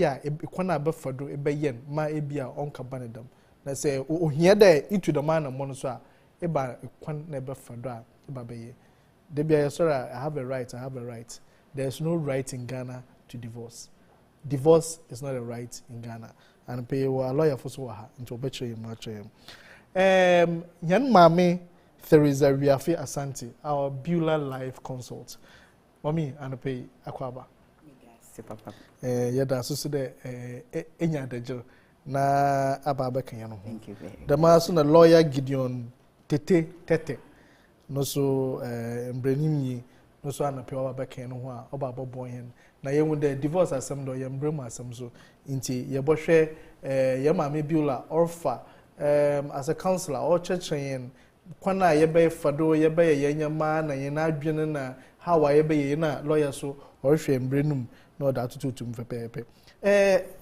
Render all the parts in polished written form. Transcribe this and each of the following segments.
yeah kwana abafado ebeyen ma ebia onka banedam na say ohia da itu the man amon so a eba kwan na abafado a eba beye de bia sorry I have a right. There's no right in Ghana to divorce. Divorce is not a right in Ghana. And pay a lawyer for so into obetray much. Yan mame Theresa Riafe Asante, our Beulah Life consult. Mommy and pay Akwaba. Papa. Yada so de enya dejo na ababa kanyano. Thank you very much. The master na lawyer Gideon Tete. No so mbrenimyi no so anape oba beken ho a oba bobon hen na ye the divorce asem do ye mbrem asem so nti ye bohwe ye mama Beulah orfa as a counselor or church yen kwana ye be fado ye be ye nyama na ye na adwene na how ye be ye na lawyer so orhwe mbrenum no da tututum fepepe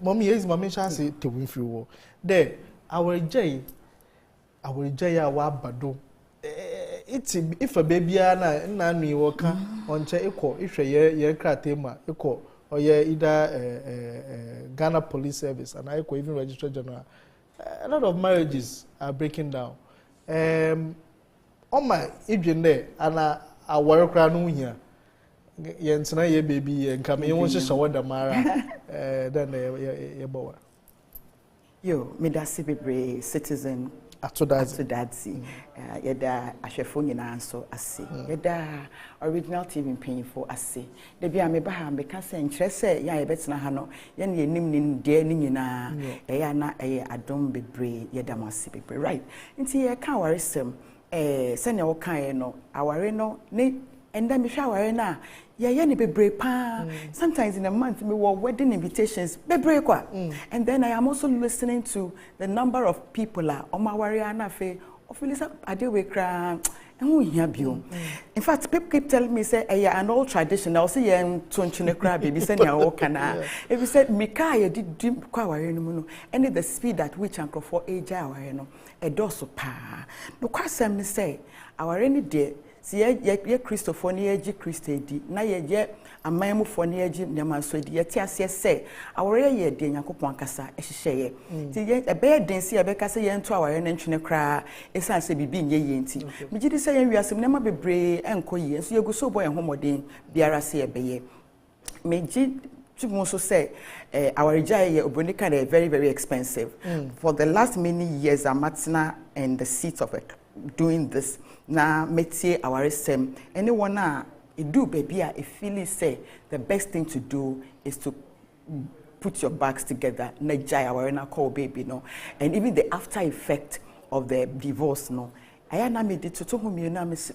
mommy is mommy chance to win free wo there our jay wa bado it's if a baby na nwi woka onche eko ihwe ye kratema eko oye either Ghana Police Service and I even Registrar General. A lot of marriages are breaking down. On my even there and I work around here. Yentina ye baby and come in once you the mara then ye boy. Yo, me da be citizen Ato Dadzie. Yeda ahwefo nyina so ase. Yeda original TV mpanyinfo ase. Da bia me ba ha me ka se nkyere se ya yebetena ha no ye ne nim ne de ne nyina ya na adom bebre yeda mase bebre right. Nti ye ka waresem se ne wo kan no aware no ne enda me hwa aware na ye ne bebre pa. Sometimes in a month me were wedding invitations bebre kwa. And then I am also listening to the number of people on my warrior na fe ofilisa adewe kra ehun hia bio. In fact people keep telling me say an old tradition I say yen tonchune kra baby say na wo kana. If you said mika ye di kwa warrior no no and the speed at which anchor for age warrior no e doso pa. No kwasem ni say aware ni de si ye Christopher ni ye Christ edi na ye amamu fo ni ye nyama so edi ye ti ase se awore ye de Yakopon kasa ehihye ye ti ye be den si ye be kasa ye nto awore na ntwene kra esan se bibi nye ye nti mi gidi se ye wiasem nema bebre enko ye so ye gu so boy homoden biara se ye be ye meji Chibu so say our jaya obonika they very, very expensive. For the last many years I'm at in the seat of it doing this. Na metie our sem anyone na do baby I feel say the best thing to do is to put your bags together na jaya our na call baby no and even the after effect of the divorce no I na me di to home you na me say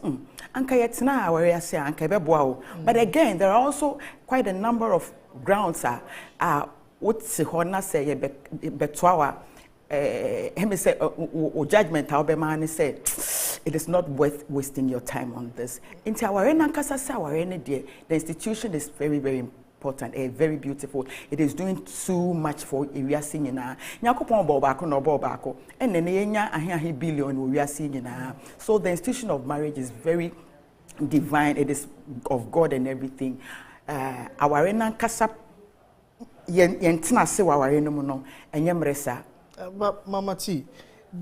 anka yetina our ya say anka be boa but again there are also quite a number of grounds what se ho na say ye betoa him say judgment how be man say it is not worth wasting your time on this. Into our the institution is very, very important, very beautiful. It is doing too much for area singing. Yakopon bobako no bobako, and then a billion we are seeing. So the institution of marriage is very divine. It is of God and everything. Our kasa yentina se wa no no and yemresa. But Mama T,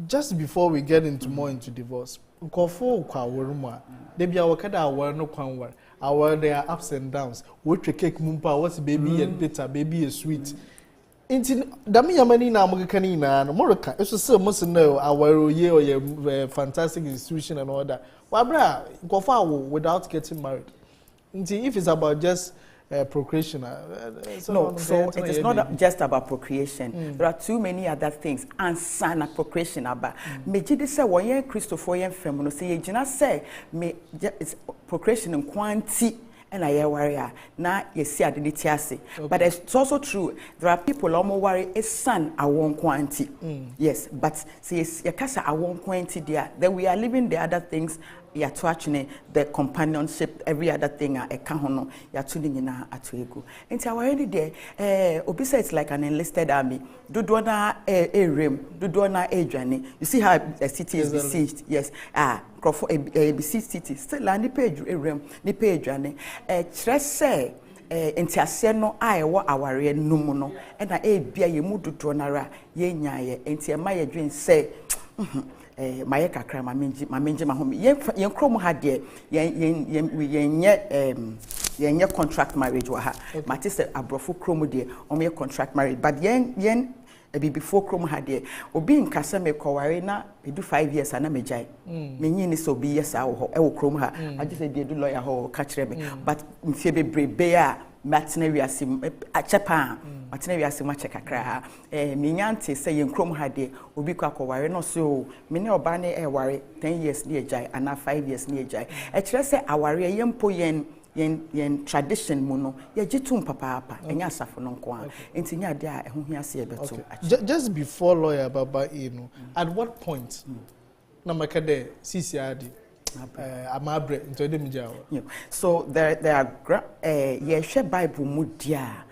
just before we get into more into divorce, Kofo kwa woruma. Debi awakada awar no kwanwar. Awar there are ups and downs. What cake mumpa, what's baby and bitter, baby is sweet. Inti dami yamani na amukani na Morocco. It's so much know our year or your fantastic institution and all that. Wabra Kofo without getting married. Inti if it's about just procreation. No, so it is not just about procreation. There are too many other things. And sana procreation about. Me jidi say one year Christopher yen feminine say jina say me procreation in quantity and I warrior. Na ye see aditi ase. But it's also true. There are people almost worry a son a one quantity. Yes, but see ye kasa a one quantity there. Then we are living the other things. Ya touching the companionship, every other thing a kahono, ya tuning in a atuego. And so already there, Obisa it's like an enlisted army. Dudwana a rim, Dudwana a journey. You see how a city is besieged. Yes, Crawford a besieged city. Still, ni page a rim, ni page journey. Stress say, entiase no a ewo aware num no e na e bia ye mu dodo nara ye nyaaye enti e ma ye dwen se maye kakra ma menje ma home ye krom ha de ye contract marriage wa ha mate se abrofo krom de o me contract marriage but yen before krom ha de obi nkasa me koware na edu 5 years ana mejai menyi ni so bi yes a wo e wo krom ha age se de edu lawyer ho ka kire me but mfie bebrebe a matena wiase achepa matena wiase ma chekakra ha menyante se ye krom ha de obi kwa koware no so me ne oba ne e ware 10 years ni ejai ana 5 years ni ejai e kire se aware ye mpo yen tradition mu no ye gitum papa enya asafo no nko a enti nya de a eho hia se ye beto just before lawyer baba at what point na makade CCRD amabre into dem jawo so there are ye share Bible mu dia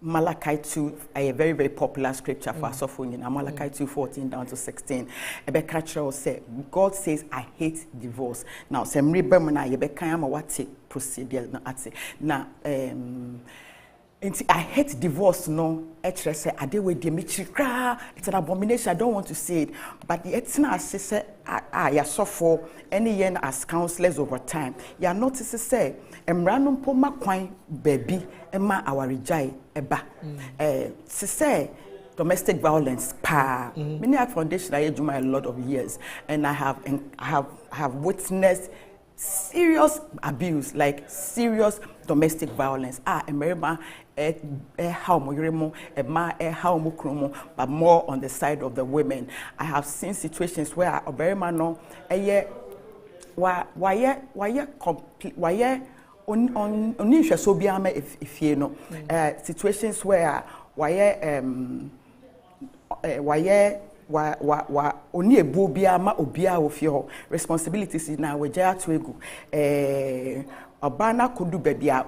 Malachi 2, a very, very popular scripture for us. Malachi 2:14 down to 16. Ebeka say, God says, I hate divorce. Now, some rebellion, Yebeka, what procedure now, I hate divorce, no. Actually, say, I deal with Dimitri. It's an abomination. I don't want to say it. But it's not, say, you suffer any year as counselors over time. You notice, say, random poma kwine baby, Emma our rejai eba. Say, domestic violence, pa. Many foundation I do my a lot of years, and I have witnessed serious abuse, like serious domestic violence. America, how mo but more on the side of the women. I have seen situations where America no, on so be if you know situations where oni ebu bia ma obia wo fie ho responsibilities na we jaya to egu obana kodu bebia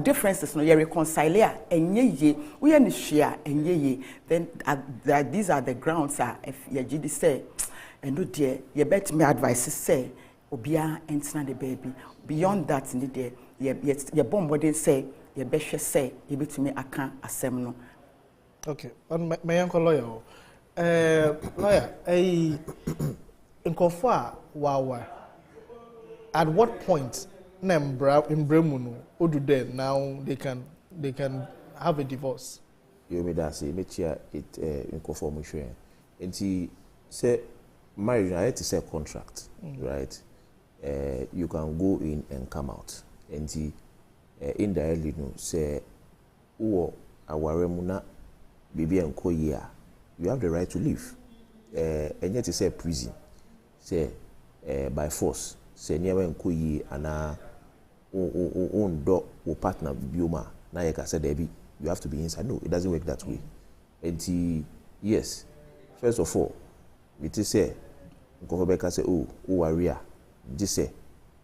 differences no ye reconcile enye ye we ye ni hwea enye ye then these are the grounds if ye gidi say eno de ye bet me advice say obia entina the baby beyond that ni de ye bomb say ye behwe say ye betumi aka asem no. Okay, on my uncle lawyer. Lawyer, Nkofo wawa. At what point in Bremuno odu there now they can have a divorce? You me that say me chia it Nkofo mo hwe. Enti say marriage I to say contract, right? You can go in and come out. Enti indirectly no say uwo awaremu na bibi enko yi a you have the right to leave. And yet, say prison, say by force, say never enkoyi ana own dog or partner bioma. Now you can say Debbie, you have to be inside. No, it doesn't work that way. And yes, first of all, it is say, Nkofo say, oh, warrior, just say,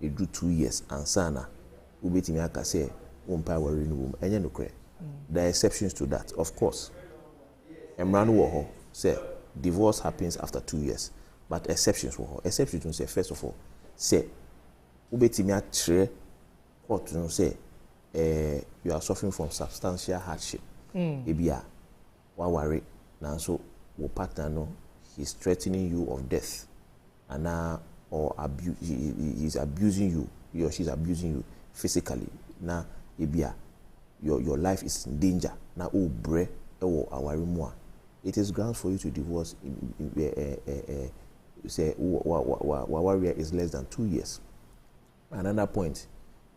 it do 2 years and sana, ubeti me aka say, umpire worry no, and no cre. There are exceptions to that, of course. Emran wo say divorce happens after 2 years, but exceptions wo exceptions say first of all say ubetimi atre court no say you are suffering from substantial hardship ebia wa worry na so wo partner no he's threatening you of death and or abuse he's abusing you, he or she's abusing you physically na ebia your life is in danger na o bre ewo awari mu a it is grounds for you to divorce. Say warrior is less than 2 years. Another point,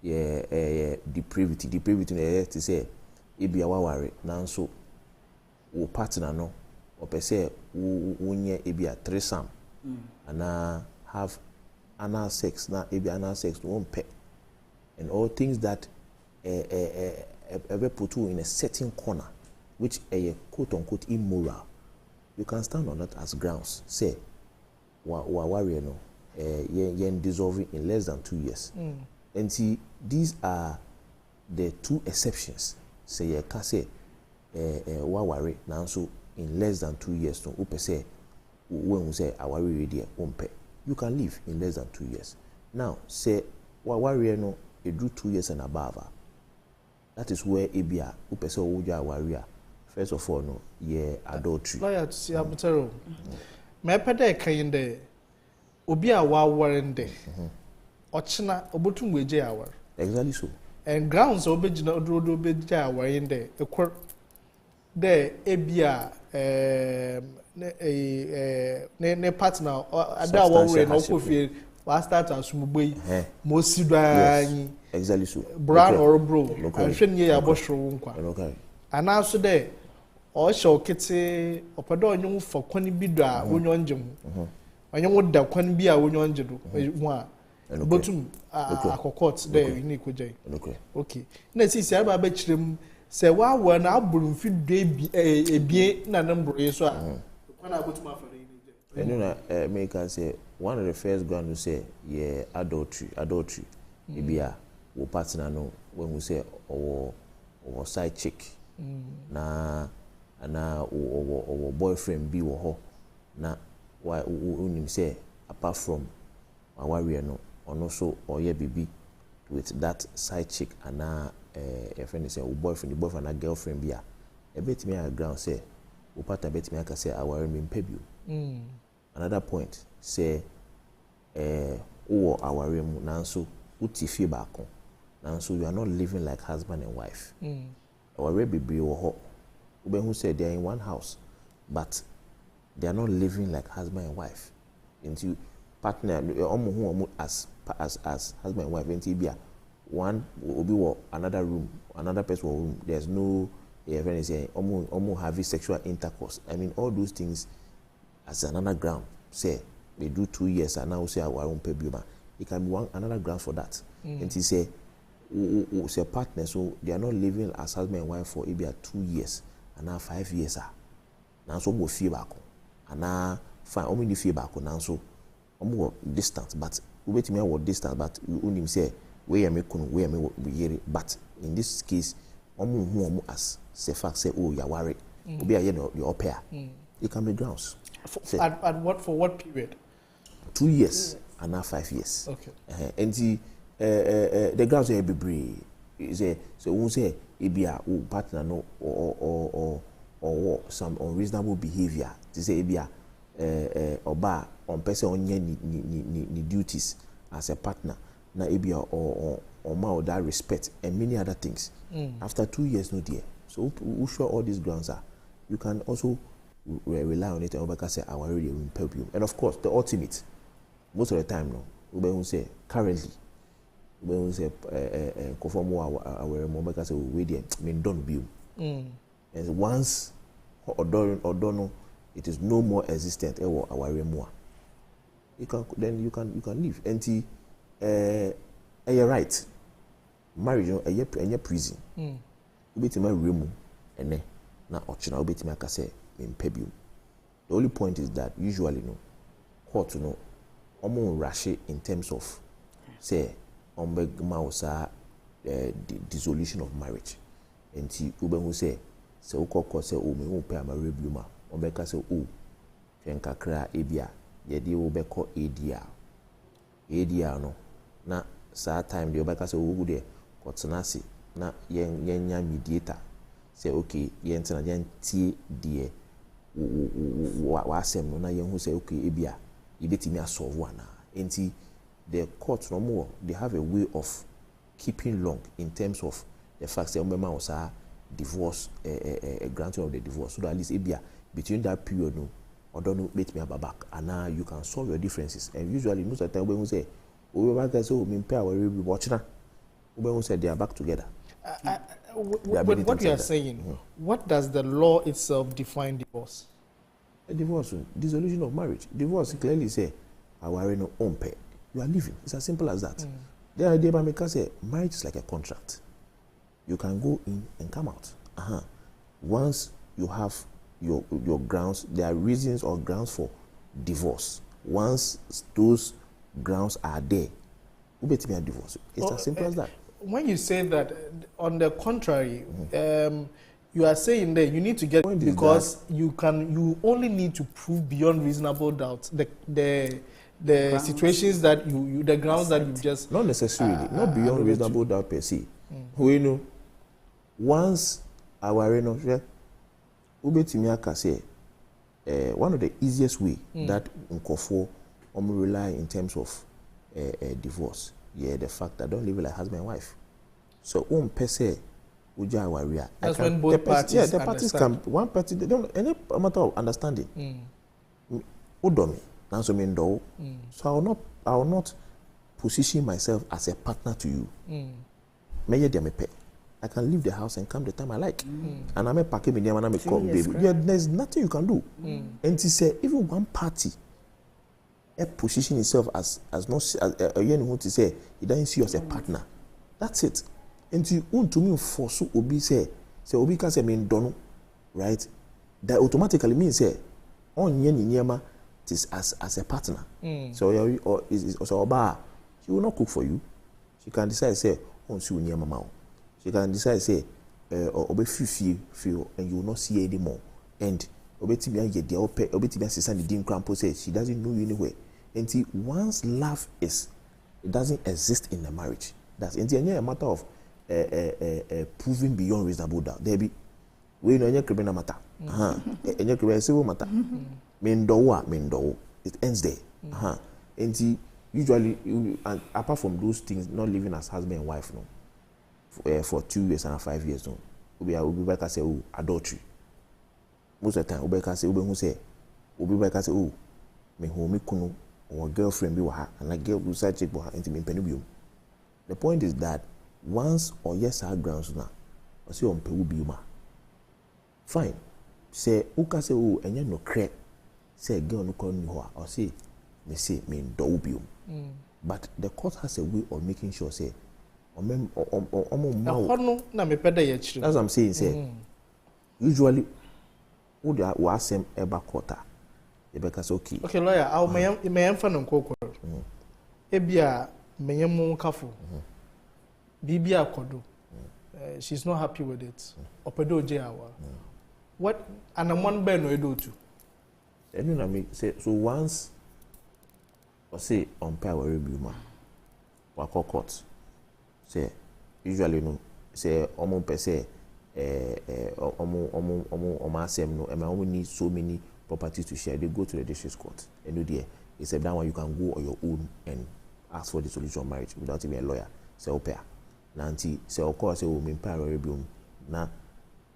depravity to say it be a warrior now so o partner no or per se unye it be a threesome and have anal sex na it be anal sex no pet and all things that ever put you in a certain corner, which a quote-unquote immoral, you can stand on that as grounds. Say, warrior no, yen dissolving in less than 2 years. And see, these are the two exceptions. Say, you can say, warrior now so in less than 2 years. No, upe say, when we say warrior there, umpe, you can live in less than 2 years. Now, say, warrior no, it drew 2 years and above. That is where ebia upese oja waria. First of all, no, yeah, adultery. Lawyer to see abutero. Me pede kan de obi a wa warren de. Ochina obotum weje awar. Exactly so. And grounds obejina odrodo beja warren de. Ekor de ebia ne partner ada wa we na okofie wa start asumuboyi mo sidani. Exactly so. Brown or bro. Ahwe ne ya bohro nkwa. Okay. Ana so de o show kete opedo onyu for kwani bi do a onyu onje mu. Onyu da kwani bi a onyu onje do ho a botum akokot de ni kojai. Okay. Na sisi aba ba kirem se wa wa na aburu mfi do ebie na nambro so a kwana botum afare ni. And na me can say one of the first ground to say yeah adultery. Ibia wo partner no when we say or side chick na or boyfriend bi wo ho na why unim say apart from aware no ono so or yeah baby with that side chick and a friend say boyfriend and girlfriend bi a bit me ground say wo partner bit me aka say aware me mpebio. Another point say wo aware mu na so uti fie baako. Now, so you are not living like husband and wife. Our baby or who said they are in one house, but they are not living like husband and wife. Into partner, as husband and wife. Into one will be another room, another person room. There's no having sexual intercourse. I mean, all those things as another ground. Say they do 2 years and now say our own pebble. It can be another ground for that. And he say. Say partner, so they are not living as husband and wife for maybe 2 years and now 5 years. Now so more feel back, and now fine. Only feel back now so more distance, but we wait me what distance, but you only say where am I where am I. But in this case, who as say fact say oh you are worried. Be a your pair. It can be grounds. At what period? 2 years and now 5 years. Okay. And the grounds are be say so who say it be a partner no or some unreasonable behavior to say it be a oba on person on ni duties as a partner na it be a or ma that respect and many other things. After 2 years no dear. So who sure all these grounds are, you can also rely on it and over say our radio will help you. And of course the ultimate most of the time no we say currently when we say conform our moment say we dey mean don't be. And once or don't it is no more existent our more. You can live. And you're right. Marriage a prison. You bet my room and na optional bet me aka say in pebble. The only point is that usually no court no rush in terms of say dissolution of marriage. And who say so court say oh me won't pay my rebuma ombeka say oh fenkakra ebia yedi obeko ADR no na saa time the obeka say oh there kotenasi na yenya mediator say okay yentina yentie die wa asem no na yen who say okay ebia yebetimi asolve ana enti the court no more they have a way of keeping long in terms of the fact that member was divorce a granting of the divorce so that at least ebia between that period no or don't make me back and now you can solve your differences. And usually most of the time when we say we back there so me pay our review watching when we say they are back together. What you are saying, what does the law itself define divorce? A divorce, dissolution of marriage. Divorce clearly say our no own pay. You are living. It's as simple as that. The idea by me say marriage is like a contract. You can go in and come out. Once you have your grounds, there are reasons or grounds for divorce. Once those grounds are there, you bet me a divorce. It's as simple as that. When you say that, on the contrary, you are saying that you need to get because you only need to prove beyond reasonable doubt the the situations that you the grounds that you just not necessarily not beyond reasonable doubt per se. We know once our no ubetimi aka say one of the easiest way that nkofo rely in terms of divorce, the fact that don't live like husband and wife. So per se uja waria. That's when both parties the parties can one party they don't any matter of understanding. Udomi nanso me ndo. So I will not position myself as a partner to you. Meye dia me pay. I can leave the house and come the time I like. And I'm a package medium and I'm a call baby. Yeah, there's nothing you can do. And to say even one party position itself as not you want to say he doesn't see you as a partner. That's it. And to me force obi say obi can say me dono, right? That automatically means say on yen nyema is as a partner. So or is oba she will not cook for you. She can decide say on si nyema ma. She can decide say obe feel and you will not see her anymore. And obetimi ye de ope obetimi asesa ne din krampo say she doesn't know you anywhere. And once love it doesn't exist in the marriage. That's a matter of proving beyond reasonable doubt. There be we know any criminal matter. Any criminal civil matter. Mendo. It ends there. And usually apart from those things, not living as husband and wife no. For 2 years and 5 years no. Obi back say adultery. Most of the time Obi can say Obi back say me home kunu or girlfriend be wa and like girl who side check wa into me penubio. The point is that once or yes our grounds now or say on pewu fine. Say uka say enye no crack say girl no call me or say me do biom. But the court has a way of making sure say that's what I'm saying say usually would asem eba quarter. Okay, lawyer, I'll may fan and cocoa. Ebia, mayemu kafu. Bibia kodo. She's not happy with it. Opedo jawa. What and a one ben we do to? You know me say so once or say umpire will review ma. Wako court. Say usually no say omo per se omo asem no e ma need so many properties to share. They go to the district court and do there. It's that one you can go on your own and ask for the solution of marriage without even a lawyer. Say pair. Nanti say of course say o me pair review na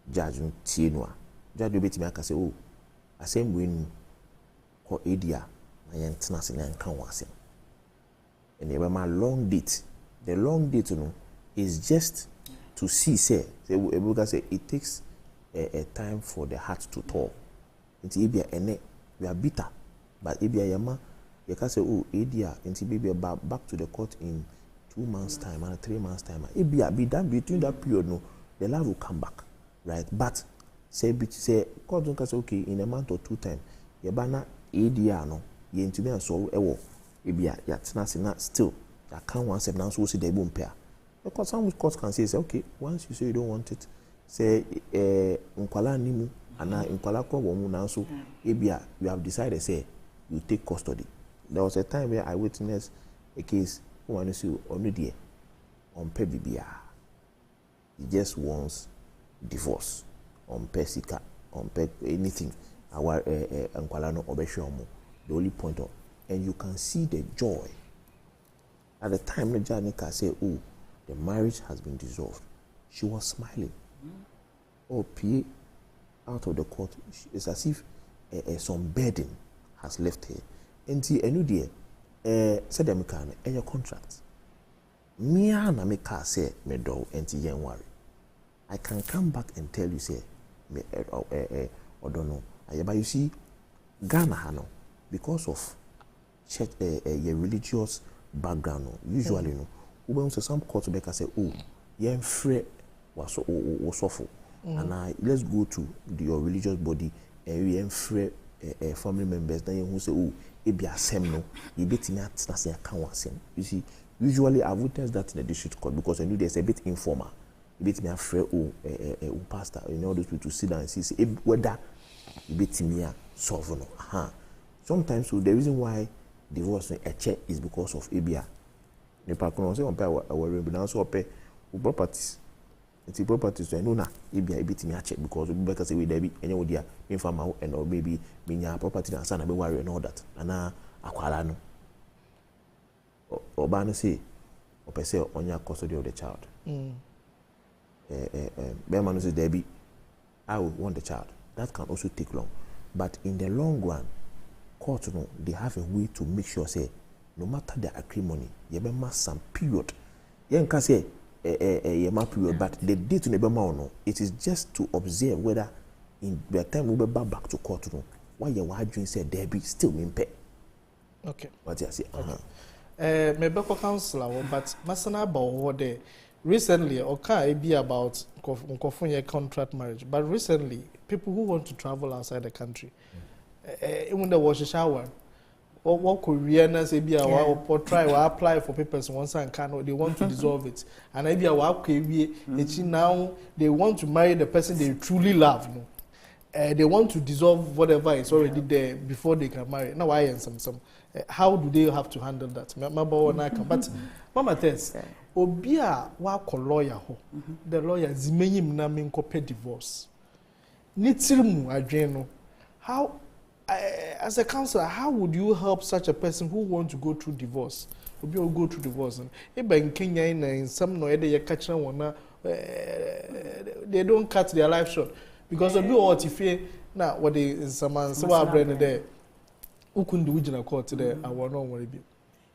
judge no tie no a. Judge do betimi aka say oh asem we nu ko edia na yen tena se na kan wasem. And e be ma long date. The long date no is just to see say it takes a time for the heart to thaw. Nti ebia ene we are bitter but ebia yama you can say oh edia nti baby back to the court in 2 months time and 3 months time ebia be done between that period no the love will come back, right? But say court don't say okay in a month or 2 time ye bana edia no ye ntumi anso ewo ebia ya tena se na still ya can one step now so see the boom pair because some court can say okay once you say you don't want it say nkwala nimu ana nkwala ko wo mu na so ebia you have decided say you take custody. There was a time where I witnessed a case one is onu there on pay bibia he just wants divorce on pay sika on pay anything our nkwala no obehwe omo the only point of and you can see the joy at the time the Janika say oh the marriage has been dissolved. She was smiling. Oh, PA out of the court, it's as if some burden has left her. And see, any day, said them can your contract. Me na me car say me do enti yen worry. I can come back and tell you say me or don't know. But you see, Ghana hano because of church your religious background usually no. When some court make say oh yen free was awful. And let's go to your religious body and we free family members then who say oh it be a same no you bet me at na say account same. You see usually I've witnessed that in the district court because I knew there's a bit informal. You bet me a free pastor you know those people to sit down and see whether you bet me solve no. Sometimes so the reason why divorce a check is because of ABA. The partner say on pay our now so pay properties. It's properties so I know na ABA bit me a check because we better say we there be any odia inform and or maybe me property and son be worry and all that. And na akwala no. Oba no say or per se on your custody of the child. Bearman says there be I would want the child. That can also take long. But in the long run, court no, they have a way to make sure say no matter the acrimony, you be must some period. You can say period, but the date to never no. It is just to observe whether in the time we be back to court no, why you are doing say there be still impaired. Okay. What you say? Maybe counselor, but masana about what they recently okay be about contract marriage, but recently people who want to travel outside the country, even the wash shower, or Koreans be or try or apply for papers once and can they want to dissolve it, and maybe now they want to marry the person they truly love. No? They want to dissolve whatever is already there before they can marry. Now I am some. How do they have to handle that? But Mama Tess, Obia wa lawyer ho. The lawyer zimenyim na minkope divorce. Nitirimu Adwene. How, as a counselor, how would you help such a person who wants to go through divorce? Obi will go through divorce. Eba in Kenya in some no ede ye catch one they don't cut their life short because Obi what if now what they some so our brand there. Who couldn't do in a court today? I will not worry.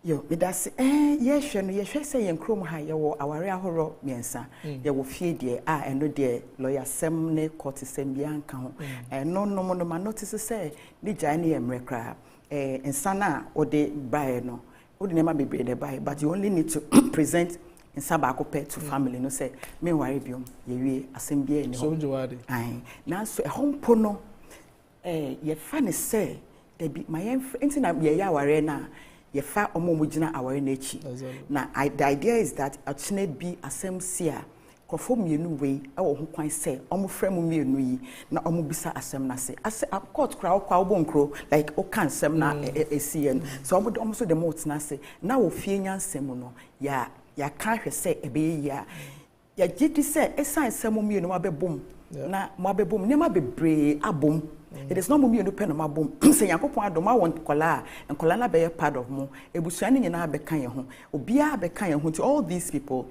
Yo, that's yes, you say in Chrome High, you our horror, Miensa. You will fear dear, and no dear lawyer Semne court same young count. And no man notices say, the Jani and Recra, and Sana or de Briano, would never be bred by, but you only need to present in Sabako pet to family, no say, meanwhile, you assembly and so do I. Now, so a home pono, ye funny say. My internet ye warena ye fa omo mujina awarenechi. Now the idea is that actually be asem sia kofo mienu we e wo ho kwan say omo frem mienu yi na omo bisa asem na se ase court kra kwa obonkro like o kan sem na esien so omo so the mot na se na wo fie nyansem no ya ka hwe say ebe ya gidi say esan sem mienu abebom na mo abebom ne ma bebre abom. It is not me no pen on my boom. Say Yakopon Adoma want kola and kola be a part of mo. Ebusuani na beka ye ho. Obia beka ye ho. All these people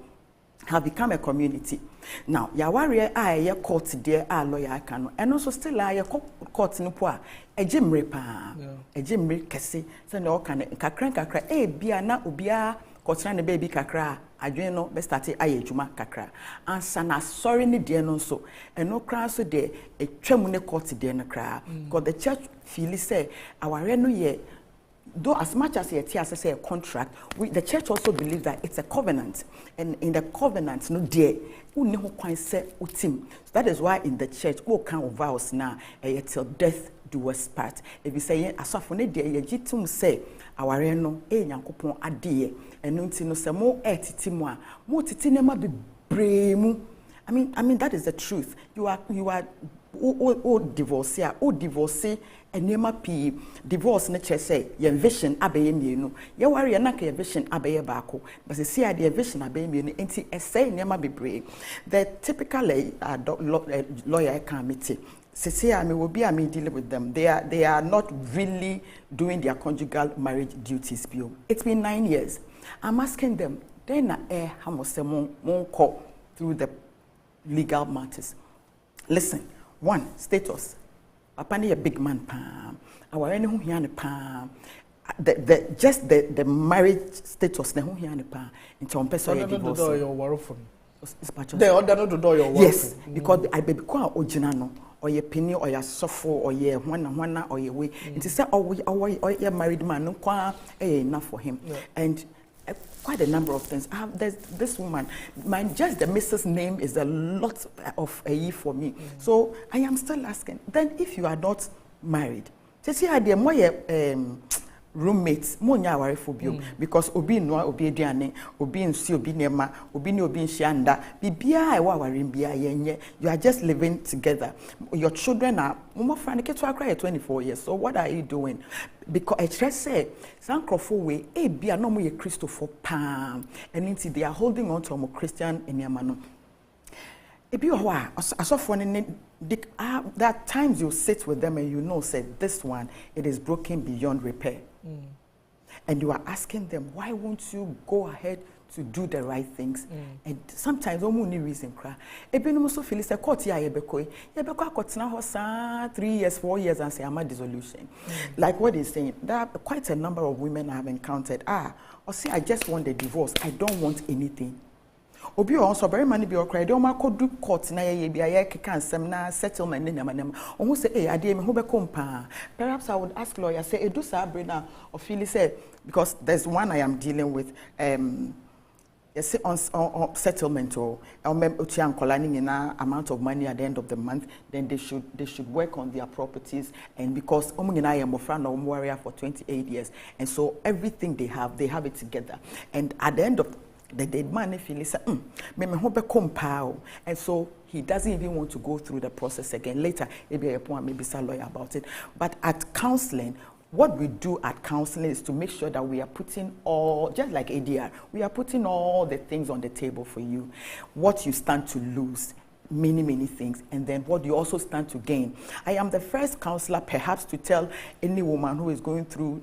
have become a community. Now, Yawari ye court there lawyer can and also still ye court no po a jimre pa. A jimre kese. Say no kan kakra bia na obia kotra ne baby kakra Adwene no be start aye adwuma kakra ansa na sorry ne de no so eno kra so de etwam ne court de no kra because the church feel say our no ye though as much as it is a contract the church also believes that it's a covenant and in the covenant no de unni ho kwan say utim so that is why in the church all kind of vows now till death do us part if you say asafo ne de ye gitum say aware no nyankopon ade eno nti no se mo etiti mo a mo titi ne ma bebre mu I mean that is the truth you are divorce enema pi divorce ne che say your vision abeye mienu ye ware na ka your vision abeye baako but see the vision abeye mienu enti essay enema bebre the typical lawyer committee I will be dealing with them. They are not really doing their conjugal marriage duties. It's been 9 years. I'm asking them, then call through the legal matters. Listen, one, status. Apani a big man pam. Our any who pam. The marriage status ne who pam. Into on person divorce. They order not to do your work. Yes, because I be quite original. Or ye penny or your suffer or ye one or ye way. It is or ye married man, no qua enough for him. And quite a number of things. There's this woman, just the Mrs. name is a lot of a year for me. So I am still asking. Then if you are not married, just see idea more roommates monya aware phobia because obi no obi aduane obi nsi obi nema obi ni obi nhyianda bibia e wa aware bia yenye you are just living together. Your children are mo friend ke to akra 24 years. So what are you doing? Because I just say sankrofo we e bia no mo ye Christopher pam and they are holding on to mo Christian enema no. If you are that times you sit with them and you know, say this one, it is broken beyond repair. And you are asking them, why won't you go ahead to do the right things? And sometimes only reason cry. If you also feel it's a court ya yebeko 3 years, 4 years and say I'm a dissolution. Like what he's saying, there are quite a number of women I have encountered. Or say I just want a divorce. I don't want anything. Obi also very many be cry dey o ma ko do court na ye bia ye keka nsem na settlement ne nyama who say ade me ho be kompa. Perhaps I would ask lawyer say edu sa bre na of feel say because there's one I am dealing with yes on settlement or amount of money at the end of the month, then they should work on their properties. And because I am a friend of warrior for 28 years, and so everything they have it together. And at the end of the dead man feel say and so he doesn't even want to go through the process again. Later maybe some lawyer about it. But at counseling, what we do at counseling is to make sure that we are putting all, just like ADR, we are putting all the things on the table for you. What you stand to lose, many things, and then what you also stand to gain. I am the first counselor perhaps to tell any woman who is going through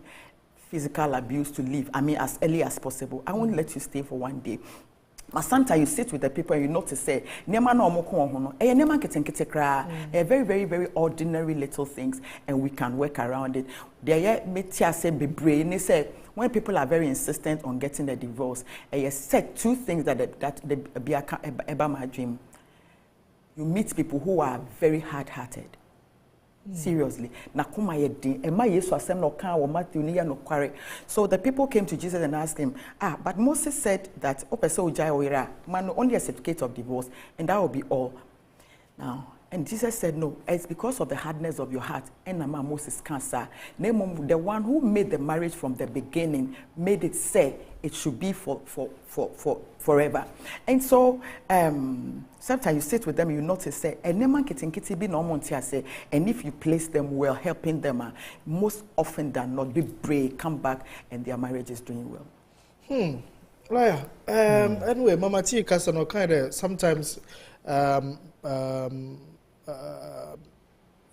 physical abuse to leave, as early as possible. I won't let you stay for 1 day. But sometimes you sit with the people and you notice say, nema no omoko hono. Nema kete kra. Very ordinary little things, and we can work around it. There metia say bebre ne say when people are very insistent on getting a divorce, said 2 things that be about my dream. You meet people who are very hard-hearted. Seriously. So the people came to Jesus and asked him, but Moses said that only a certificate of divorce, and that will be all. Now, and Jesus said, no, it's because of the hardness of your heart. And Moses cancer. The one who made the marriage from the beginning made it say it should be for forever. And so sometimes you sit with them, you notice say, and if you place them well, helping them, most often than not, be brave, come back, and their marriage is doing well. Right. Anyway, Mama T Kasano kind of sometimes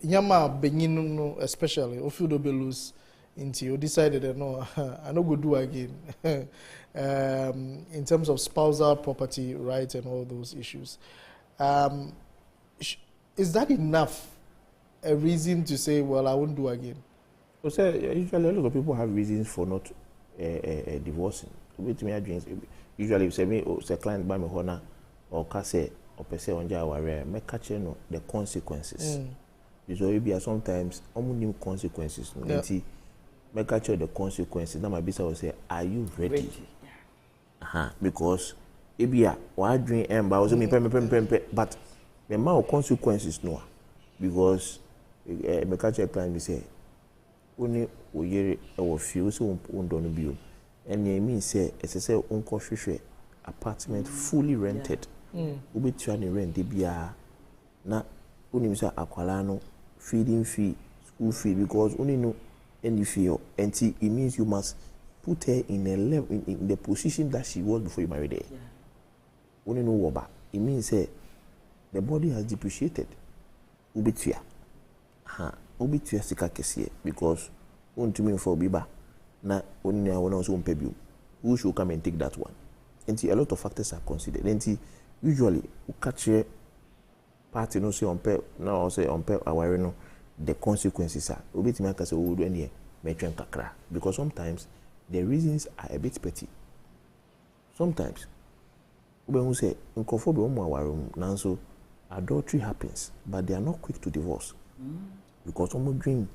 Yama Benino, especially, or feel be loose until you decided no, I no go do again. In terms of spousal property rights and all those issues. Is that enough a reason to say, well, I won't do again? So, usually a lot of people have reasons for not divorcing. Usually, say me, say client by me honor or kase or per se on Jaware, me catch no the consequences. Because sometimes new consequences. Me catch the consequences. Now my business will say, are you ready? Because ebia wa dream emba was me but the amount of consequences no, because me catch a client say only oyere e wo feel so undo no bio, and e mean say say unko hwehwe apartment fully rented obetua ne rent bia na unim say akwala no feeding fee, school fee, because only no any fee, and it means you must put her in a level in the position that she was before you married her. Only no woba. It means the body has depreciated. Ubitua. Ubitua sika kesiye, because to me for biba na only I want to pay you. Who should come and take that one? And a lot of factors are considered. And usually we catch a party no say on pay now say on pay aware no the consequences are ubitima kase wo do any metwen kakra, because sometimes the reasons are a bit petty. Sometimes when we say nanso adultery happens, but they are not quick to divorce because someone dream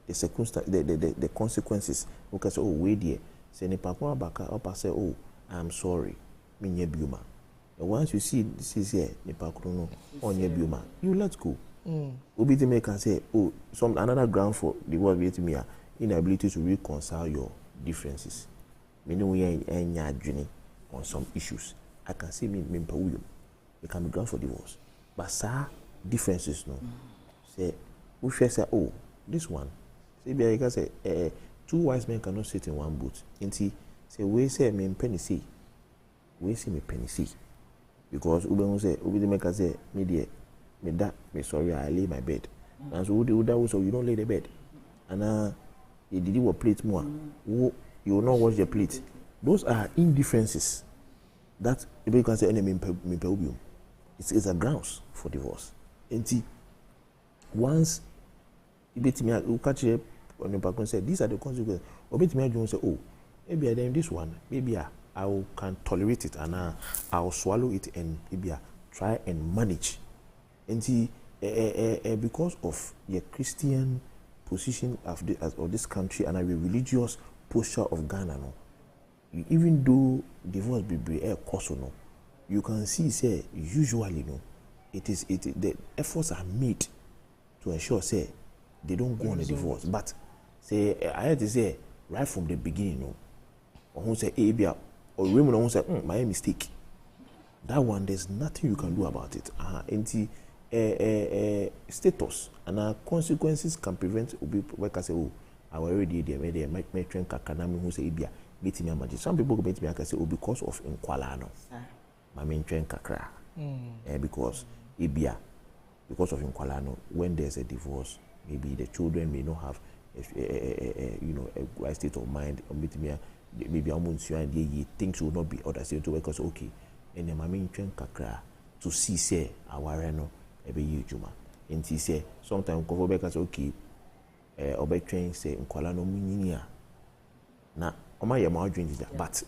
the circumstance, the consequences. Okay, so wait there. Say ni pakwa baka up say, oh, I'm sorry, minye biuma. And once you see this is here, ni pakwa no onye biuma, you let go. Obi to make and say, oh, some another ground for divorce be to me. inability to reconcile your differences. Meaning we are in Adwene on some issues. I can say me we can be ground for divorce. But sir, differences no. Say we should say, oh, this one. Say you can say two wise men cannot sit in one boat. Inti say we say me penny see. We say me penny see. Because Ube say Ube the maker say me sorry, I lay my bed. And so Ube also you don't lay the bed. And you did what plate more. You will not wash the plate. Those are indifferences that you can say enemy imperium. It's a grounds for divorce. And once you catch it on your back and say these are the consequences. Or you say, oh, maybe I then this one, maybe I can tolerate it and I'll swallow it and maybe I try and manage. And because of the Christian position of this country and a religious posture of Ghana, no, even though divorce be a cause no, you can see say usually no, the efforts are made to ensure say they don't go on a divorce. But say I had to say right from the beginning, no, or who say Abia or women who say my mistake. That one there's nothing you can do about it. Status and consequences can prevent like I say, oh, I already there, my train kakanami who say Abia meet me magic. Some people meet me I can say, oh, because of Nkwalano. My main train kakra. Because Abia, because of Nkwalano, when there's a divorce, maybe the children may not have a right state of mind, or maybe things will not be other state to because okay, and then my main train kakra to see say our reno ebe juma. And he say sometimes go back say okay, obe train say Nkwalano munyinia na oma ye ma drink that, but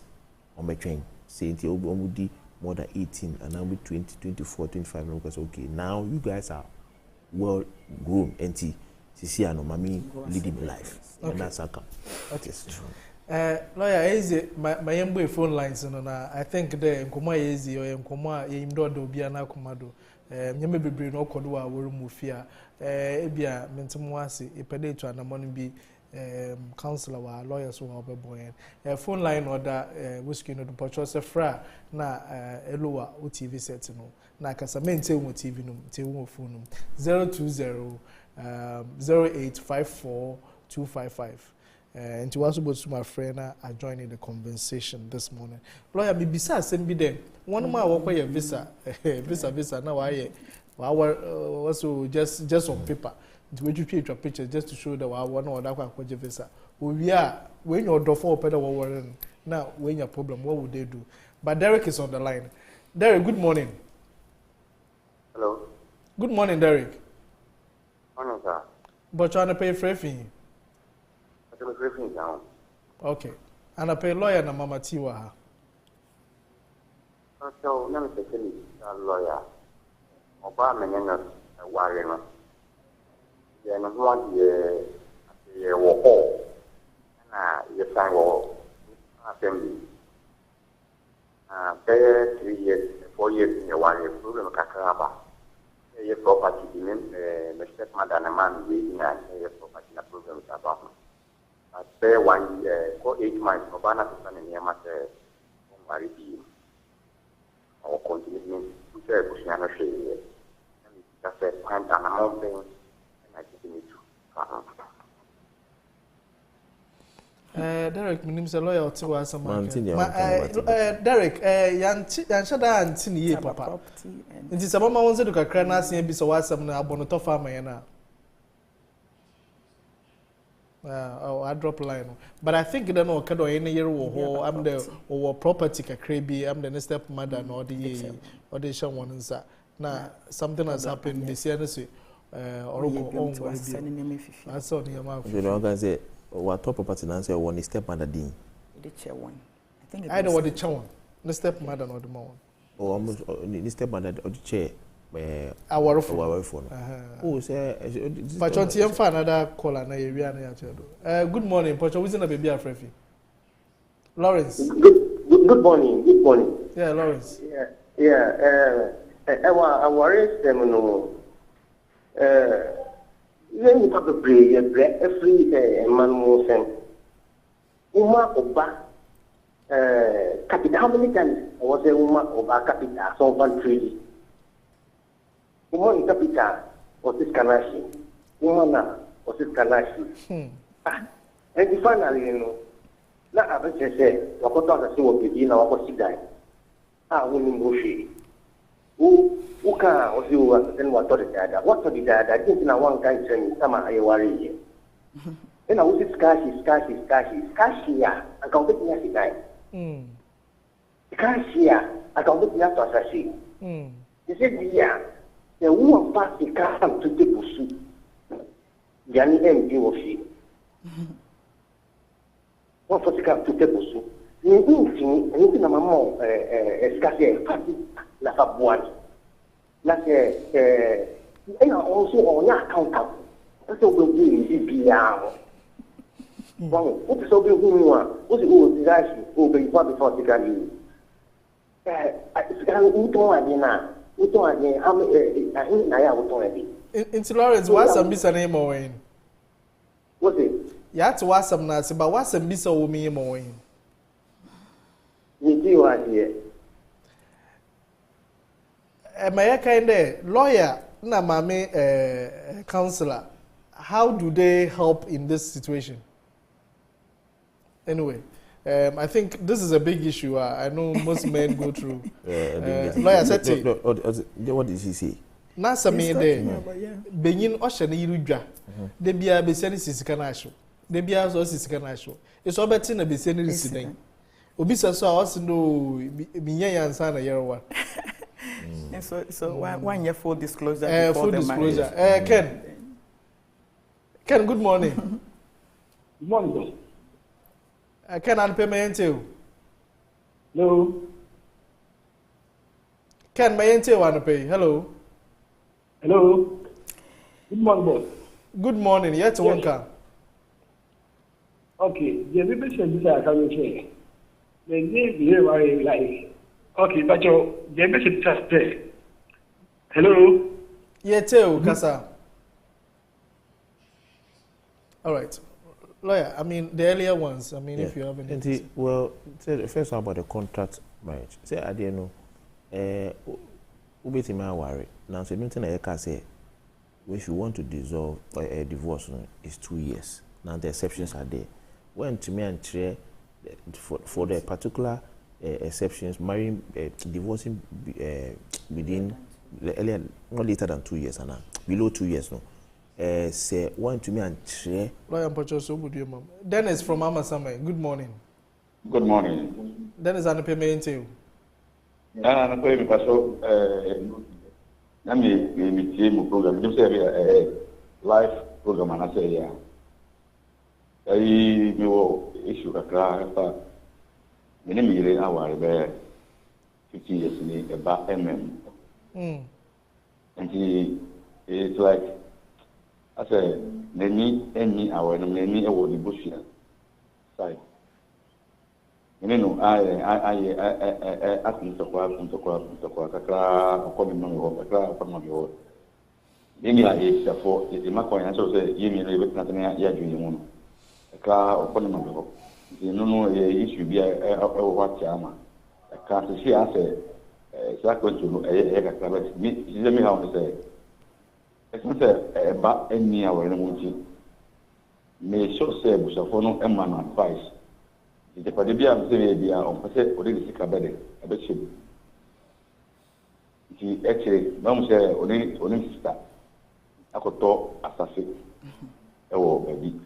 obe train say nti obudi more than 18 and now be 20, 24, 25 because okay, now you guys are well grown and see no mami leading life. Okay. And that's how come. Okay. Lawyer, easy my yembo phone lines no na I think the nkomo easy or nkomo yimdo do bia na komado nyame bebre no kodo a woru mufia ebia mentimo ase epede to anamon bi counselor wa lawyers wa obeboyen phone line order whiskey no do se fra na elowa o TV set no na kasa mente wo TV no te wo phone no 020 0854255 and to also to my friend are joining the conversation this morning. Lawyer bibisa asem bi dem one more work your visa now why also just on paper to we take your picture just to show that one or that kwa visa we are when your door for open worrying now when your problem what would they do? But Derek is on the line. Derek, good morning. Hello. Good morning, Derek. Morning, sir. But trying to pay for everything. Okay. And I pay lawyer na mama tiwa. So, let me say lawyer. Oba menena wari no. Ye no one ye wo na ye sign wo assembly. 3 years, 4 years in one year problem kakaraba. Ye property the stepmother and man we na ye property na problem about. Say 1 year, 8 months, Obana to send a near or continuing to say, Bushana Shea. Just a point and a mountain, and I think you Derek, my name is a lawyer to us. Derek, Yanshada and Tini, Papa. It is a mama wants to crack us and be so awesome now, Bonotofa Mayana. I drop line, but I think don't know kado any year or I'm the or property kakrebi I'm the stepmother or the show one inside. Now something has happened this year or I saw the amount. You know, I say what top property now say one stepmother dean. The chair one. I think I know what the chair one. The stepmother or the mom. Oh, almost the stepmother or the chair. Our phone. Oh, say, but you see, another caller na area na. Good morning, Pacho. Who's in a baby Afrefi? Lawrence. Good morning. Good morning. Yeah, Lawrence. Yeah. I worry them no. Then you have a pray, every man will send. Uma Oba capital. How many times was a Uma Oba capital? So 1 trillion. Uma capital was this Kanashi. Uma was this Kanashi. And finally, you know, now I bet you say, what does the what begin or what she died? Winning Bushi. Who can or you and what thought it that? What thought it that? I think in a one kind of summer I worry. And I was scarce, yeah. I can't get me a scarce, yeah. I can't get me a sashi. He said, yeah, the woman passed the car to the bush. Yanni M. Givoshi. What for the car to the bush? Anything a mamma, scarce, la fabuan. Like and also on that account. That's what we'll do. What is so big? What's it all? Is actually over before the guy. It's kind of Utoadina. Utoadina, how many? I think I have Utoadi. Into Lawrence, what's some bisa name or What's it? You had to ask some Nancy, but what's some bisa or me more in? You do idea. My kind of lawyer, na mame, counselor. How do they help in this situation? Anyway, I think this is a big issue. I know most men go through. Lawyer said, what did he say? Nasa me there. Benin Ocean Irudra. They be a beseni sikanasho. They be a so sikanasho. It's all better than a beseni resident. Obisa so also no Minya and Sana Yerwa. And so 1 year full disclosure. Full disclosure. Ken, good morning. Good morning. Ken, I'll pay my entail. Hello. Ken, my entail want to pay. Hello. Hello. Good morning, boss. Good morning. Yes, one car. Okay. The people say this I can say. The name here like. Okay, but the message just there. Hello. Yeah, tell Kasa. All right. Lawyer, I mean, the earlier ones, I mean, if you have any... Well, say the first one about the contract marriage. Say, I didn't know, ubeti ma worry. Now, so anything I can say, if you want to dissolve a divorce, it's 2 years. Now, the exceptions are there. When to me and share, for the particular exceptions, marrying, divorcing within, earlier, not later than 2 years, and below 2 years, no. Say one to me and share. Lawyer Pachoso, good morning. Dennis from Amasame. Good morning. Good morning. Dennis and the payment to you. I'm going to pass over. I'm a program. You say a live program, and I say, yeah. I will issue a car. Many million hours, 50 years in about MM. And it's like, I say, any hour, and any award the bush side. You know, I ask Mr. Kakra, coming on your Kakra, from your. India is for the Macoy, and so say, you mean with nothing yet, you a car or Ponamako. You know, it should be a watch armor. A car to see, I say, it's not going to a Kakra. Let me how to say. It's not about any hour in the mountain. May so say, Busafono, and man advice. The Padibia and Sevilla on Passat already sick a bed, a bit ship. He actually, Mom said, only sister. I could talk as a sick. Oh, baby.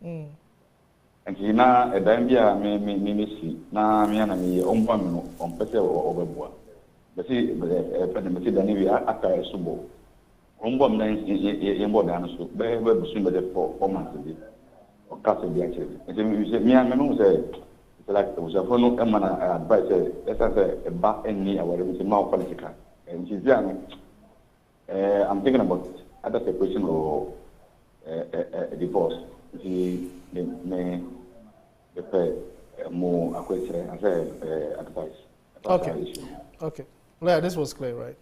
And he now a dambia may see. Now, me and me on one on Passat or overboard. But see, Penamity Danivia after a subo. On one night in more than so, very soon by the 4 months or castle the actually. And you say, me and Manu say, like it was a phone and advice, let's say a back and knee, or it's a more political. And she's young. I'm thinking about other separation or a divorce. She may pay more acquaintance as advice. Okay. Okay. Yeah, this was clear, right?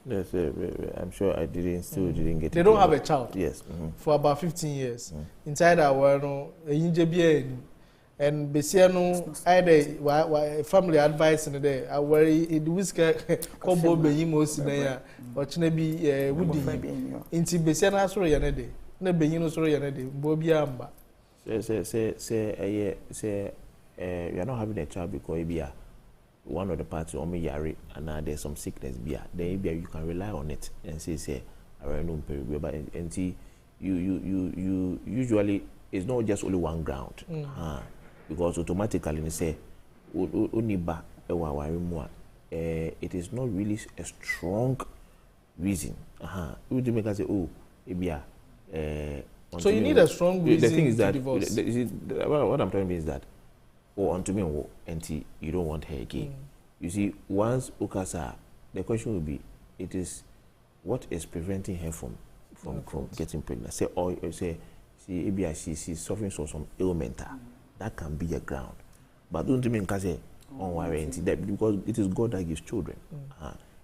Yes, I'm sure I didn't get. They don't have a child. Yes. For about 15 years. Inside our no, and Besiano, either family advice in the day. I worry it whisker combo be most in there, or Chinebi woody. Inti Besiana sorry yanade. Ne Benino sorry yanade. Bobiamba. Say, we are not having a child because we are one of the parts on me yari and now there's some sickness beer. Then you can rely on it and say I don't know, but and see you usually it's not just only one ground. Because automatically they say it is not really a strong reason. You make us say so you need a strong reason. The thing is that what I'm trying to mean is that unto me and you don't want her again. You see, once Ukasa, the question will be, it is what is preventing her from getting pregnant. Say she's suffering from some ailment. That can be a ground. But don't mean say on worry that because it is God that gives children.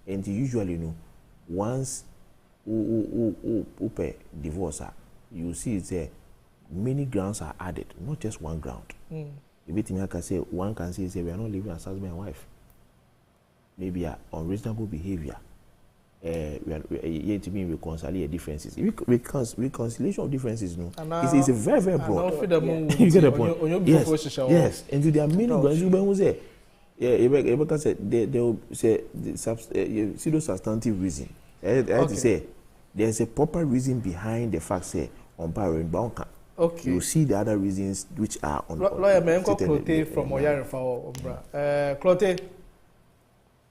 And usually once who divorce you see it's many grounds are added, not just one ground. If it can say one can say we are not living as husband and wife. Maybe unreasonable behavior. We are yet to be reconcile differences. Reconciliation of differences, it's a very, very broad. You get the point? Yes. And there are many grounds who say, Rebecca said they will say pseudo-substantive reason. I have to say there's a proper reason behind the fact say on parent banka. Okay. You see the other reasons which are on. Lawyer Menko Clote from Oyare for Ombra. Clote.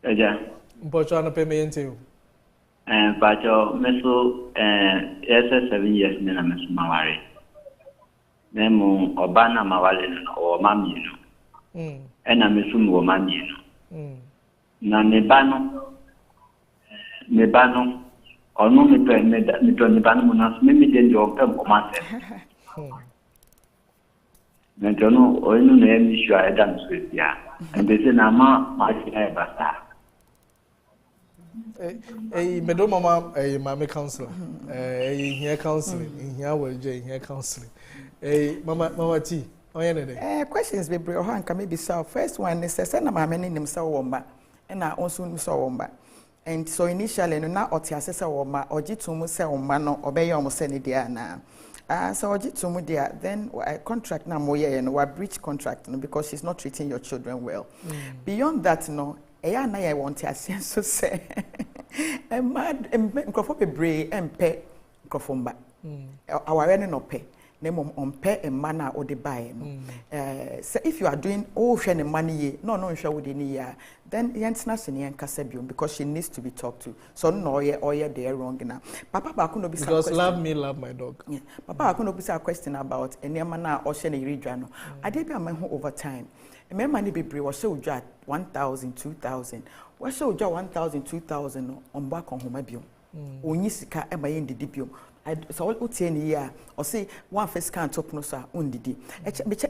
Yeah. Mpocho payment you. Pacho meso 7 years na meso mawari. Nemu obana mawale no o mami no. Ena meso mo mami no. Na me bano onu me bano mo na me de o pe mo mate. Mentono oyinu na emi sure adam swia. And they say na ma basta. Medo mama mama counselor. Here counseling, here well here counseling. Mama T. Questions be bring on can maybe so first one is say na mama ni nim so womba and na also nim so womba. And so initially no na oti asese womba ogitum se womba no obeye omo se ne dia na. So ogitum dia then contract na moye no wa breach contract no because she's not treating your children well. Beyond that no eya na ye want ase so say e mad microphone bebre empe microphone ba aware ne no pe na mom ompe emma na ode bae no so if you are doing hwe ne money ye no hwe wo de ni ya then yentina se ne nkasa biom because she needs to be talked to so no oye there wrong na papa ba ko no be because love me love my dog papa ba ko no be a question about enema na o hwe ne yiridwa no ade bi amaho over time remember ni bebre wo hwe udwa 1000 2000 wo hwe udwa 1000 2000 no omba kon homa biom onyi sika e ma ye ndidi biom so what utie ni ya or say one first can top no sa undidi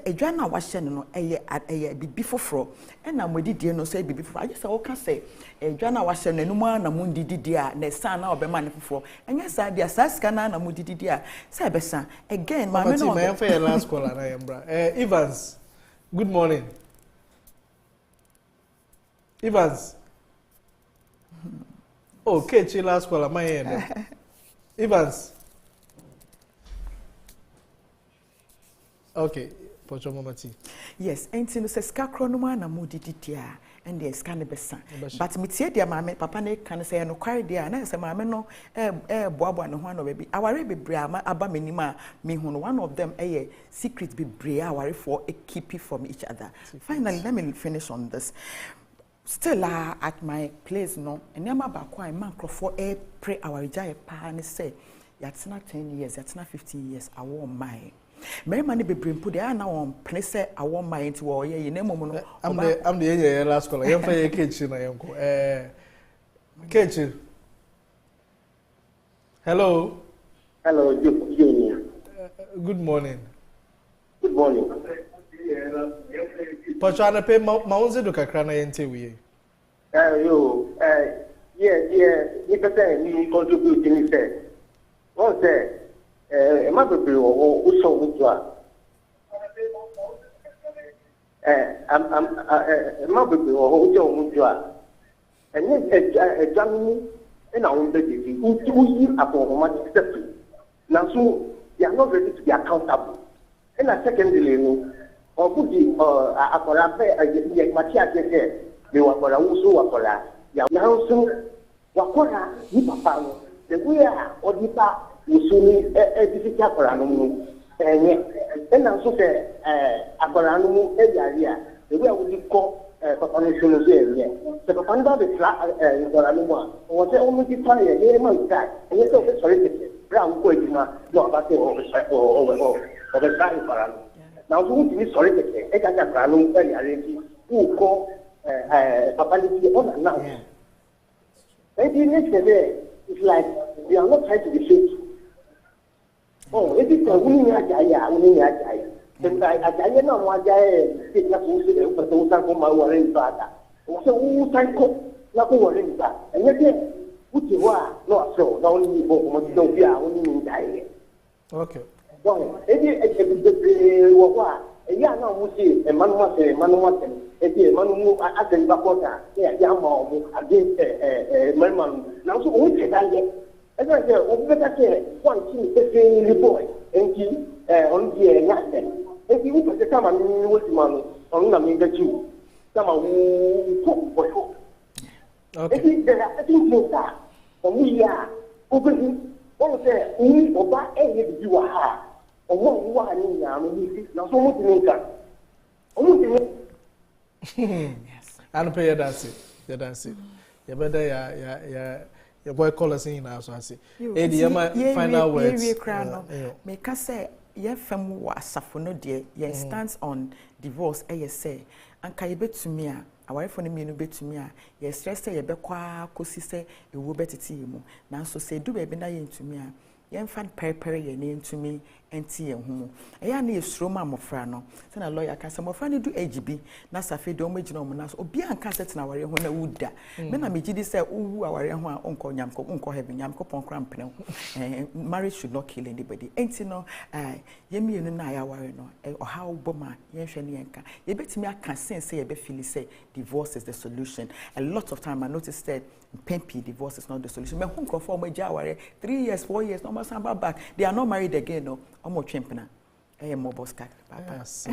edwa na wa hye no eye bibi foforo e na modidi no so bibi foforo aje say o ka say edwa na wa hye no enuma na mundidi dia na sa na obema ne foforo enya sa dia sa sika na mudidi dia say besa again ma me no me for your last call na yembra Evans good morning Evans okay chill last call my end Evans. Okay, Pocho Mamati. Yes, and no says Scacronoma na mudidia and the scan besa. But Mitia dear mamma, papa ne can say no quire dear, and I say mamma no bobo and one of baby. Our baby brama abaminima me one of them a secret be brea worry for a keepy from each other. Finally, let me finish on this. Still at my place no and yama bakwa man for a pray our jaya pa and say that's not 10 years, that's not 15 years, I won't mind. Mary money be bring put there now on place I won't mind to all ye name I'm the last caller. I'm for your kitchen. I am kitchen. Hello. Hello, Junior. Good morning. Good morning. Pachana pay Maunze do Kakrana and Tewi. You can say you contribute in say. One say, my baby or so with you. My baby or so with you. And then a Germany and our baby who you upon much accepted. Now, so they are not ready to be accountable. And a secondly, or could be a Matia, they were for a Uso for a now soon. Wakora, ni papa, the way or the pa, you soon a difficult for an and also say, Abaranu area, the way would you call population area. The Panda the flat for Anuma was only tired, a month back, and yet of sorry, Brown Quatina, no about the over the side for Anu. Now, who is sorry to say, I got a Branu area who call Papality on and now. Maybe next day, it's like we are not trying to be fake. Oh, it is a winning Ajaya. Then I know what I did not consider, but those are my worrying father. So, who thank God, not worrying that. And yet, what you are, not so, not only for Montovia, only dying. Okay. So, it is a young man say, a man was a man was a man who at the Bakota, Yama against a man. Now, so we say that yet. As I said, better say, one thing is the boy, and he on the nothing. If you put the time and you man on the two, someone who cook for you. Okay. There are things like that. And we are open. One say, we over any you are. Yes. I don't pay your dance. You dance. You better your boy call us in now. So I say, Eddie, you might find out where make us say, ye femme was suffer dear, ye stands on divorce, say, and can you bet to me? Our wife on me no bet to me. Ye stress say, ye be qua, cossy say, you will bet it you. Now, so say, do baby to me. Yen fan pere ye name to me and tea and home. A yan is Roma Mofrano. Then a lawyer can some of do AGB, Nasafe domage monas, or be an cassette in our when I would da. Men I made say, oh, our uncle Yamco, uncle having Yamco on cramping. Marriage should not kill anybody. Ain't you know, Yemi and I are no, or how Boma, Yenka. You bet me I can say a bit say divorce is the solution. A lot of time I noticed that Pempi divorce is not the solution. Me who conform with Jaware 3 years, 4 years, no more samba back. They are not married again, no. Omo champena. More boss cat. Yes.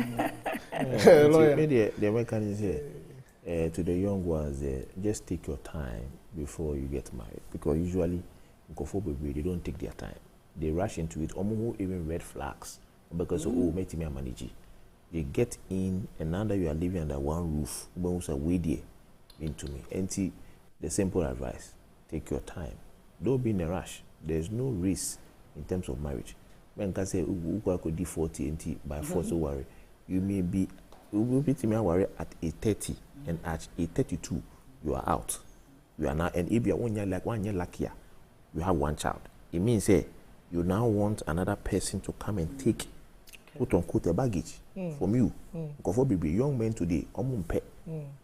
The American is here. To the young ones, just take your time before you get married. Because usually, they don't take their time. They rush into it. Omo even red flags because make me a manager. They get in, and now that you are living under one roof, bones are way into me. And the simple advice, take your time. Don't be in a rush. There's no risk in terms of marriage. When can say, I could do 40 and by force, so worry. You may be, you will be to me worry at a 30, and at a 32, you are out. You are now, and if you are 1 year like 1 year luckier, you have one child. It means, say, you now want another person to come and take, quote unquote, a baggage from you. Because for baby, young men today,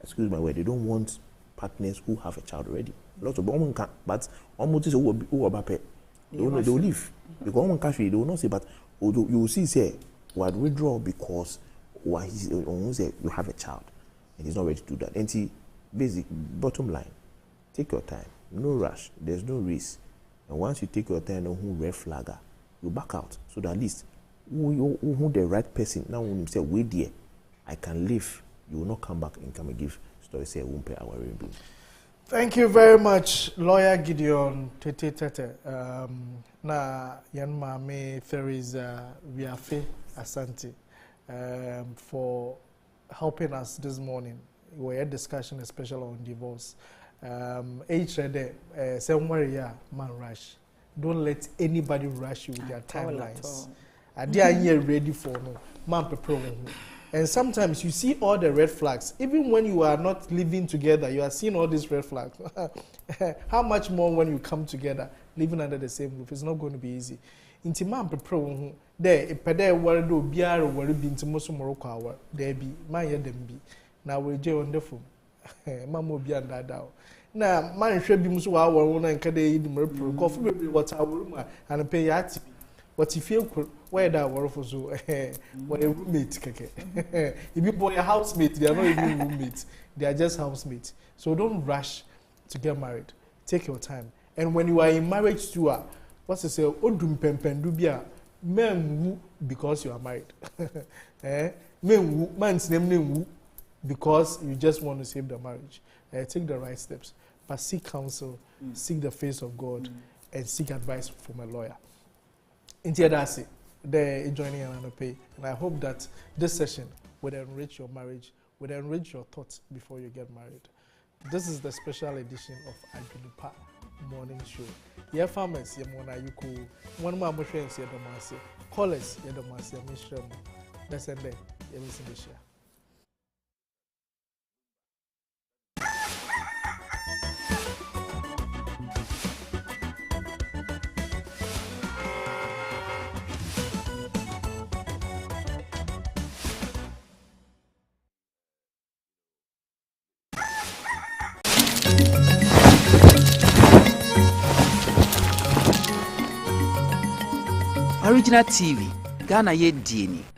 excuse my word, they don't want partners who have a child already. Lots of women can, but almost who are pet. They will leave. Because one country they will not say, but you will see say what withdraw because you have a child and he's not ready to do that. And see, basic bottom line, take your time. No rush. There's no risk. And once you take your time, who red flagger, you back out. So that at least who the right person now when you say wait there, I can live. You will not come back and come and give story say won't pay our bill. Thank you very much, Lawyer Gideon Tete. Na yan mame Theresa Viafe Asante for helping us this morning. We had discussion especially on divorce. Man rush. Don't let anybody rush you with their timelines. They are here ready for no man prepare. And sometimes you see all the red flags. Even when you are not living together, you are seeing all these red flags. How much more when you come together, living under the same roof? It's not going to be easy. Inti man prepare there. Pede worry do biara worry be inti moso moroko awa. There be man ye dem be. Now we je on the phone. Man mo bi anda da. na man hwe bi muso wa won na nka dey di mrepro ko fu bebre water room and pay yati what if you where that work for so what a roommate keke if you boy a housemate they are not even roommates they are just housemates so don't rush to get married take your time and when you are in marriage too what's to say odum pempendu bia men wu because you are married men wu man's name wu because you just want to save the marriage take the right steps but seek counsel seek the face of God and seek advice from a lawyer. Indeed, that's it. They're joining another pay, and I hope that this session will enrich your marriage, will enrich your thoughts before you get married. This is the special edition of Adwene Morning Show. Yeah, farmers, yeah, mona you cool. One more friends, yeah, the callers, yeah, the mass, yeah, Mister. That's it. Yeah, listen to share. Original TV, Ghana ye Dadzie.